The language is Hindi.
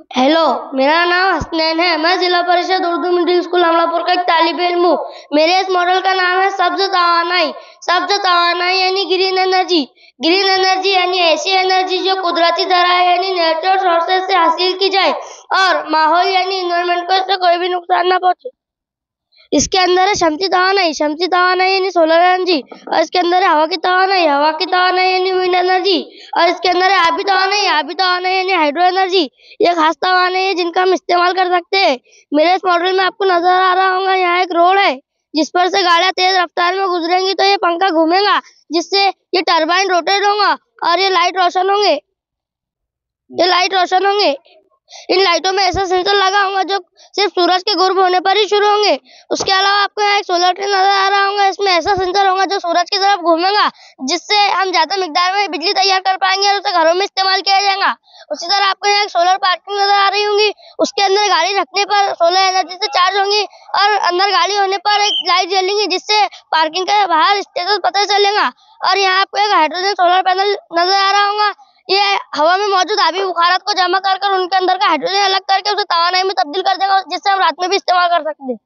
हेलो, मेरा नाम हसनैन है। मैं जिला परिषद उर्दू मिडिल स्कूल अमलापुर का एक तालिबे इल्म हूँ। मेरे इस मॉडल का नाम है सब्ज तवानाई। सब्ज तवानाई यानी ग्रीन एनर्जी। ग्रीन एनर्जी यानी ऐसी एनर्जी जो कुदरती तरह यानी नेचुरल सोर्सेज से हासिल की जाए और माहौल यानी इन्वायरमेंट को इससे कोई भी नुकसान ना पहुंचे। इसके अंदर है शमसी तवानाई यानी सोलर एनर्जी, और इसके अंदर है हवा की तवानाई यानी विंड एनर्जी, और इसके अंदर है आबी तवानाई यानी हाइड्रो एनर्जी। ये खास तवानाई है जिनका हम इस्तेमाल कर सकते हैं। मेरे इस मॉडल में आपको नजर आ रहा होगा, यहाँ एक रोड है जिस पर से गाड़ियां तेज रफ्तार में गुजरेंगी तो ये पंखा घूमेगा, जिससे ये टरबाइन रोटेट होगा और ये लाइट रोशन होंगे। इन लाइटों में ऐसा सेंसर लगा होगा जो सिर्फ सूरज के गुरूब होने पर ही शुरू होंगे। उसके अलावा आपको यहाँ एक सोलर ट्री नजर आ रहा होगा। इसमें ऐसा सेंसर होगा जो सूरज की तरफ घूमेगा, जिससे हम ज्यादा मिकदार में बिजली तैयार कर पाएंगे और उसे घरों में इस्तेमाल किया जाएगा। उसी तरह आपको यहाँ एक सोलर पार्किंग नजर आ रही होंगी। उसके अंदर गाड़ी रखने पर सोलर एनर्जी से चार्ज होंगी और अंदर गाड़ी होने पर एक लाइट जलेंगी, जिससे पार्किंग के बाहर स्टेटस पता चलेगा। और यहाँ आपको एक हाइड्रोजन सोलर पैनल नजर आ रहा होगा। ये हवा में मौजूद आबी बुखारात को जमा कर उनके अंदर का हाइड्रोजन अलग करके उसे तवानाई में तब्दील कर देगा, जिससे हम रात में भी इस्तेमाल कर सकते हैं।